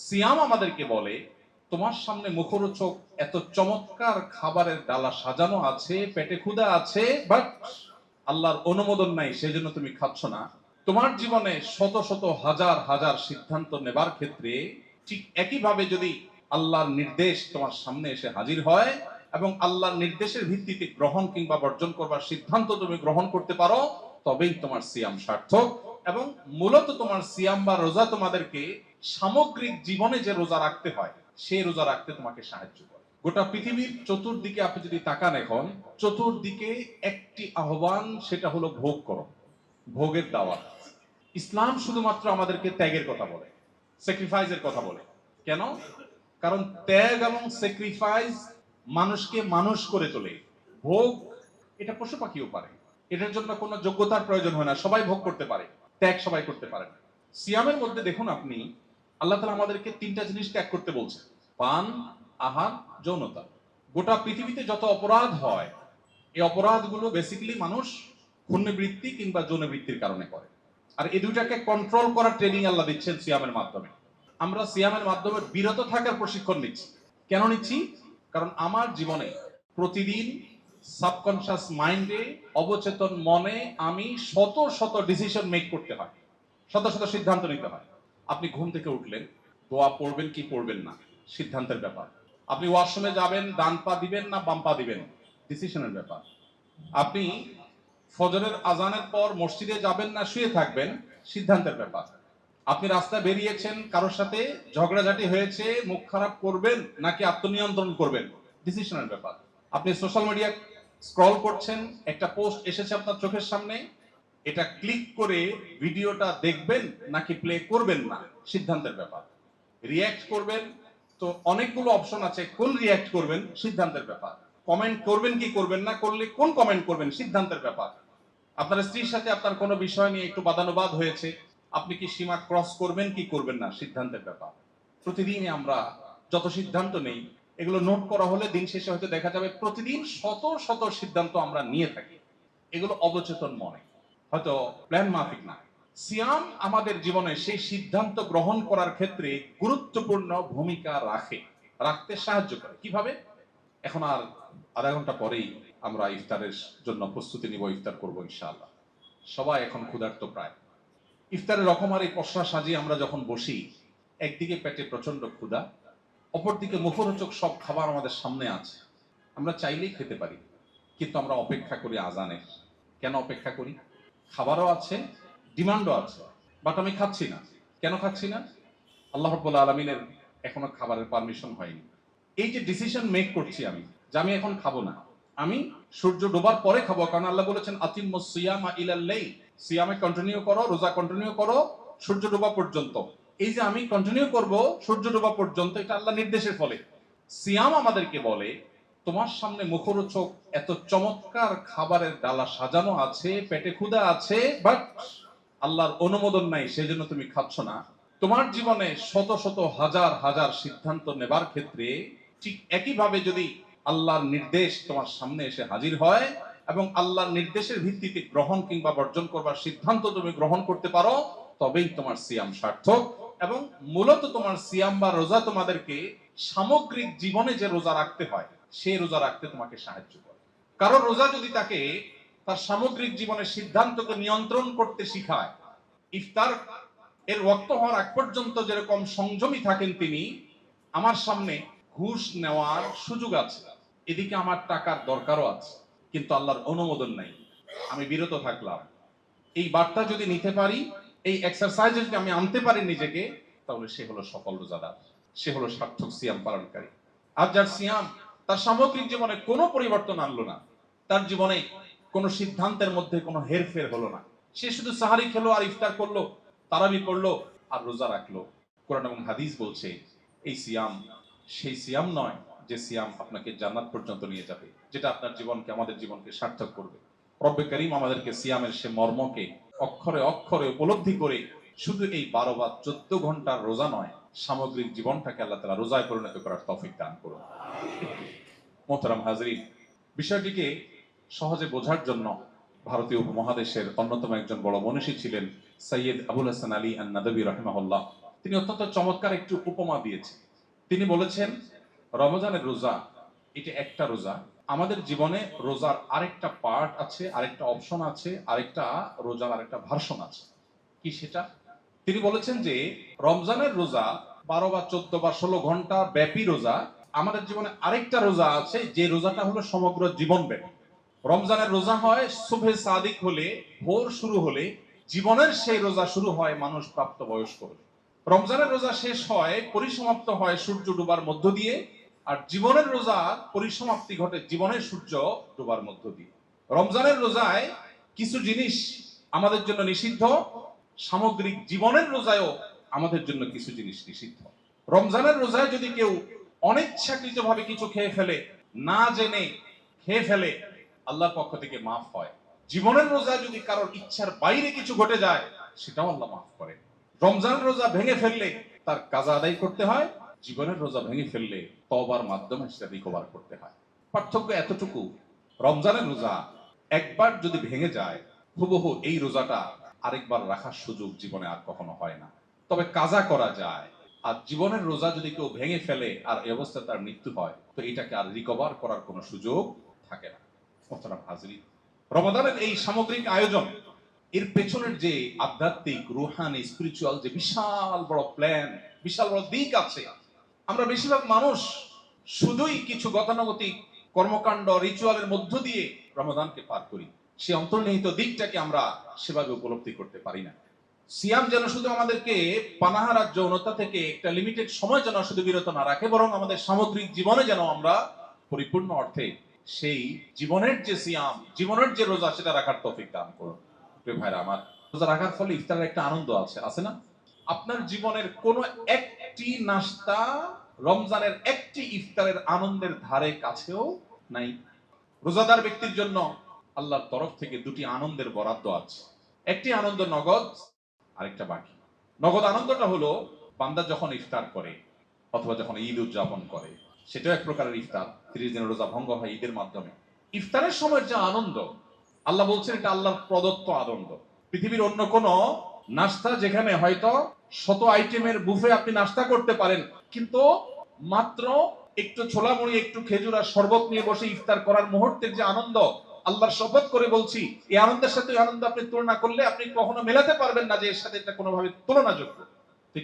সিয়াম আমাদেরকে বলে তোমার সামনে মুখরোচক এত চমৎকার খাবারের ডালা সাজানো আছে, পেটে ক্ষুধা আছে, বাট আল্লাহর অনুমোদন নাই, সেজন্য তুমি খাচ্ছ না। তোমার জীবনে শত শত হাজার হাজার সিদ্ধান্ত নেবার ক্ষেত্রে ঠিক একইভাবে যদি আল্লাহর নির্দেশ তোমার সামনে এসে হাজির হয় এবং আল্লাহর নির্দেশের ভিত্তিতে গ্রহণ কিংবা বর্জন করবার সিদ্ধান্ত তুমি গ্রহণ করতে পারো, তবেই তোমার সিয়াম সার্থক। এবং মূলত তোমার সিয়াম বা রোজা তোমাদেরকে সামগ্রিক জীবনে যে রোজা রাখতে হয় সেই রোজা রাখতে তোমাকে সাহায্য করে। গোটা পৃথিবীর চতুর্দিকে আপনি যদি তাকান, এখন চতুর্দিকে একটি আহ্বান, সেটা হলো ভোগ করো, ভোগের দাওয়াত। ইসলাম শুধুমাত্র আমাদেরকে ত্যাগের কথা বলে, স্যাক্রিফাইসের কথা বলে। কেন? কারণ ত্যাগ এবং স্যাক্রিফাইস মানুষকে মানুষ করে তোলে। ভোগ এটা পশু পাখিও পারে, এটার জন্য কোনো যোগ্যতার প্রয়োজন হয় না, সবাই ভোগ করতে পারে। ত্যাগ সবাই করতে পারে না। সিয়ামের মধ্যে দেখুন আপনি, আল্লাহ তাআলা আমাদেরকে তিনটা জিনিস ত্যাগ করতে বলছেন: পান, আহার, যৌনতা। গোটা পৃথিবীতে যত অপরাধ হয়, এই অপরাধগুলো বেসিক্যালি মানুষ পুণ্যবৃত্তি কিংবা যৌনবৃত্তির কারণে করে। আর এই দুইটাকে কন্ট্রোল করার ট্রেনিং আল্লাহ দিচ্ছেন সিয়ামের মাধ্যমে। আমরা সিয়ামের মাধ্যমে বিরত থাকার প্রশিক্ষণ নিচ্ছি। কেন নিচ্ছি? কারণ আমার জীবনে প্রতিদিন সাবকনশিয়াস মাইন্ডে, অবচেতন মনে আমি শত শত ডিসিশন মেক করতে হয়, শত শত সিদ্ধান্ত নিতে হয়। আপনি ঘুম থেকে উঠলেন, দোয়া পড়বেন কি পড়বেন না, সিদ্ধান্তের ব্যাপার। আপনি ওয়াশরুমে যাবেন, ডান পা দিবেন না বাম পা দিবেন, ডিসিশনের ব্যাপার। আপনি ফজরের আজানের পর মসজিদে যাবেন না শুয়ে থাকবেন, সিদ্ধান্তের ব্যাপার। আপনি রাস্তায় বেরিয়েছেন, কারোর সাথে ঝগড়াঝাটি হয়েছে, মুখ খারাপ করবেন নাকি আত্মনিয়ন্ত্রণ করবেন, ডিসিশনের ব্যাপার। আপনি সোশ্যাল মিডিয়া স্ক্রল করছেন, একটা পোস্ট এসেছে আপনার চোখের সামনে, এটা ক্লিক করে ভিডিওটা দেখবেন নাকি প্লে করবেন না, সিদ্ধান্তের ব্যাপার। রিয়্যাক্ট করবেন, তো অনেকগুলো অপশন আছে, কোন রিয়্যাক্ট করবেন, সিদ্ধান্তের ব্যাপার। কমেন্ট করবেন কি করবেন না, করলে কোন কমেন্ট করবেন, সিদ্ধান্তের ব্যাপার। আপনার স্ত্রীর সাথে আপনার কোনো বিষয় নিয়ে একটু বাদানুবাদ হয়েছে, আপনি কি সীমা ক্রস করবেন কি করবেন না, সিদ্ধান্তের ব্যাপার। প্রতিদিনই আমরা যত সিদ্ধান্ত নেই, এগুলো নোট করা হলে দিন শেষে হয়তো দেখা যাবে প্রতিদিন শত শত সিদ্ধান্ত আমরা নিয়ে থাকি। এগুলো অবচেতন মনে, হয়তো প্ল্যান মাফিক না। সিয়াম আমাদের জীবনে সেই সিদ্ধান্ত গ্রহণ করার ক্ষেত্রে গুরুত্বপূর্ণ ভূমিকা রাখতে সাহায্য করে। কিভাবে? এখন আর আধা ঘন্টা পরেই আমরা ইফতারের জন্য প্রস্তুতি নিব, ইফতার করবো ইনশাআল্লাহ। সবাই এখন ক্ষুধার্ত প্রায়। ইফতারের রকমারি পসরা সাজিয়ে আমরা যখন বসি, একদিকে পেটে প্রচন্ড ক্ষুধা, অপরদিকে মুখরোচক সব খাবার আমাদের সামনে আছে, আমরা চাইলেই খেতে পারি, কিন্তু আমরা অপেক্ষা করি আজানের। কেন অপেক্ষা করি? খাবারও আছে, ডিমান্ডও আছে, বাট আমি খাচ্ছি না। কেন খাচ্ছি না? আল্লাহ রাব্বুল আলামিনের এখনো খাবারের পারমিশন হয়নি। এই যে ডিসিশন মেক করছি আমি, যে আমি এখন খাবো না, আমি সূর্য ডোবার পরে খাবো, কারণ আল্লাহ বলেছেন আতিম্মুস সিয়ামা ইলাল লাইল, সিয়ামে কন্টিনিউ করো, রোজা কন্টিনিউ করো সূর্য ডোবা পর্যন্ত। এই যে আমি কন্টিনিউ করব সূর্য ডোবা পর্যন্ত, এটা আল্লাহ নির্দেশের ফলে। সিয়াম আমাদেরকে বলে তোমার সামনে মুখরোচক এত চমৎকার খাবারের ডালা সাজানো আছে, পেটে ক্ষুধা আছে, বাট আল্লাহর অনুমোদন নাই, সেজন্য তুমি খাচ্ছ না। তোমার জীবনে শত শত হাজার হাজার সিদ্ধান্ত নেবার ক্ষেত্রে ঠিক একইভাবে যদি আল্লাহর নির্দেশ তোমার সামনে এসে হাজির হয় এবং আল্লাহর নির্দেশের ভিত্তিতে গ্রহণ কিংবা বর্জন করবার সিদ্ধান্ত তুমি গ্রহণ করতে পারো, তবেই তোমার সিয়াম সার্থক। এবং মূলত তোমার সিয়াম বা রোজা তোমাদেরকে সামগ্রিক জীবনে যে রোজা রাখতে হয় সেই রোজা রাখতে তোমাকে সাহায্য করে। কারণ রোজা যদি তাকে তার সামগ্রিক জীবনের সিদ্ধান্তকে নিয়ন্ত্রণ করতে শিখায়, ইফতার এর ওয়াক্ত হওয়ার আগ পর্যন্ত যেরকম সংযমী থাকেন তিনি, আমার সামনে ঘুষ নেওয়ার সুযোগ আছে, এদিকে আমার টাকার দরকারও আছে, কিন্তু আল্লাহর অনুমোদন নাই, আমি বিরত থাকলাম। এই বার্তা যদি নিতে পারি, এই এক্সারসাইজে যদি আমি আনতে পারি নিজেকে, তাহলে সে হলো সফল রোজাদার, সে হলো সার্থক সিয়াম পালনকারী। আর যার সিয়াম তার সামগ্রিক জীবনে কোনো পরিবর্তন আনলো না, তার জীবনে কোনো সিদ্ধান্তের মধ্যে কোনো হেরফের হলো না, সে শুধু সাহারি খেলো আর ইফতার করলো, তারাবি পড়লো আর রোজা রাখলো, কোরআন এবং হাদিস বলছে এই সিয়াম সেই সিয়াম নয় যে সিয়াম আপনাকে জান্নাত পর্যন্ত নিয়ে যাবে, যেটা আপনার জীবনকে, আমাদের জীবনকে সার্থক করবে। রব্বে করিম আমাদেরকে সিয়ামের সে মর্মকে অক্ষরে অক্ষরে উপলব্ধি করে শুধু এই 12 বা 14 ঘন্টার রোজা নয়, সামগ্রিক জীবনটাকে আল্লাহ তাআলা রোজায় পরিণত করার তৌফিক দান করুন। মোহতারাম হাজরিন, বিষয়টিকে সহজে বোঝার জন্য ভারতীয় উপমহাদেশের অন্যতম একজন বড় মনীষী ছিলেন সৈয়দ আবুল হাসান আলী আন-নাদবী রাহিমাহুল্লাহ। তিনি অত্যন্ত চমৎকার একটু উপমা দিয়েছেন। তিনি বলেছেন, রমজানের রোজা এটা একটা রোজা, আমাদের জীবনে রোজার আরেকটা পার্ট আছে, আরেকটা অপশন আছে, আরেকটা রোজার আরেকটা ভার্সন আছে। কি সেটা? তিনি বলেছেন যে রমজানের রোজা 12 বা 14 বা 16 ঘন্টা ব্যাপী রোজা। আমাদের জীবনে আরেকটা রোজা আছে, যে রোজাটা হলো সমগ্র জীবন ব্যাপী। রমজানের রোজা হয় সুবহে সাদিক হলে, ভোর শুরু হলে। জীবনের সেই রোজা শুরু হয় মানুষ প্রাপ্ত বয়স্ক হলে। রমজানের রোজা শেষ হয়, পরিসমাপ্ত হয় সূর্য ডুবার মধ্য দিয়ে। আর জীবনের রোজা পরিসমাপ্তি ঘটে জীবনের সূর্য ডুবার মধ্য দিয়ে। রমজানের রোজায় কিছু জিনিস আমাদের জন্য নিষিদ্ধ, সামগ্রিক জীবনের রোজায়ও আমাদের জন্য কিছু জিনিস নিষিদ্ধ। রমজানের রোজায় যদি কেউ অনিচ্ছাকৃতভাবে কিছু খেয়ে ফেলে, না জেনে খেয়ে ফেলে, আল্লাহর পক্ষ থেকে মাফ হয়। জীবনের রোজায় যদি কারোর ইচ্ছার বাইরে কিছু ঘটে যায়, সেটাও আল্লাহ মাফ করে। রমজানের রোজা ভেঙে ফেললে তার কাজা আদায় করতে হয়, জীবনের রোজা ভেঙে ফেললে তওবার মাধ্যমে সেটা রিকভার করতে হয়। পার্থক্য এতটুকু, রমজানের রোজা একবার যদি ভেঙে যায়, হুবহু এই রোজাটা আরেকবার রাখার সুযোগ জীবনে আর কখনো হয় না। তবে কাজা করা যায়। আর জীবনের রোজা যদি কেউ ভেঙে ফেলে আর এই অবস্থায় তার মৃত্যু হয়, তো এটাকে আর রিকভার করার কোনো সুযোগ থাকে না। মোহতারাম হাজরিন, রমাদানের এই সামগ্রিক আয়োজন, এর পেছনের যে আধ্যাত্মিক, রুহানি, স্পিরিচুয়াল যে বিশাল বড় প্ল্যান, বিশাল বড় দিক আছে, আমরা বেশিরভাগ মানুষ শুধুই কিছু গতানুগতিক কর্মকাণ্ড, রিচুয়ালের মধ্য দিয়ে রমাদানকে পার করি। সে অন্তর্নিহিত দিকটাকে আমরা সেভাবে উপলব্ধি করতে পারি না। সিয়াম যেন শুধু আমাদেরকে পানাহার আর যৌনতা থেকে একটা লিমিটেড সময় যেন শুধু বিরত না রাখে, বরং আমাদের সামগ্রিক জীবনে যেন আমরা পরিপূর্ণ অর্থে সেই জীবনের যে সিয়াম, জীবনের যে রোজা, সেটা রাখার তৌফিক দান করুন। প্রিয় ভাইরা আমার, রোজা রাখার ফলে ইফতারের একটা আনন্দ আছে না? আপনার জীবনের কোন একটি নাস্তা রমজানের একটি ইফতারের আনন্দের ধারে কাছেও নাই। রোজাদার ব্যক্তির জন্য আল্লাহর তরফ থেকে দুটি আনন্দের বরাদ্দ আছে। একটি আনন্দ নগদ, আরেকটা বাকি। নগদ আনন্দটা হলো বান্দা যখন ইফতার করে অথবা যখন ঈদ উদযাপন করে, সেটাও এক প্রকারের ইফতার। 30 দিনের রোজা ভঙ্গ হয় ঈদের মাধ্যমে। ইফতারের সময় যে আনন্দ, আল্লাহ বলছেন এটা আল্লাহর প্রদত্ত আনন্দ। পৃথিবীর অন্য কোন নাস্তা, যেখানে হয়তো 100 আইটেমের বুফে আপনি নাস্তা করতে পারেন, কিন্তু মাত্র একটু ছোলা মুড়ি, একটু খেজুর আর শরবত নিয়ে বসে ইফতার করার মুহূর্তের যে আনন্দ, আল্লাহর শপথ করে বলছি, এই আনন্দের সাথে আনন্দ আপনি তুলনা করলে আপনি কখনো মেলাতে পারবেন না যে এর সাথে এটা কোনোভাবে তুলনাযোগ্য।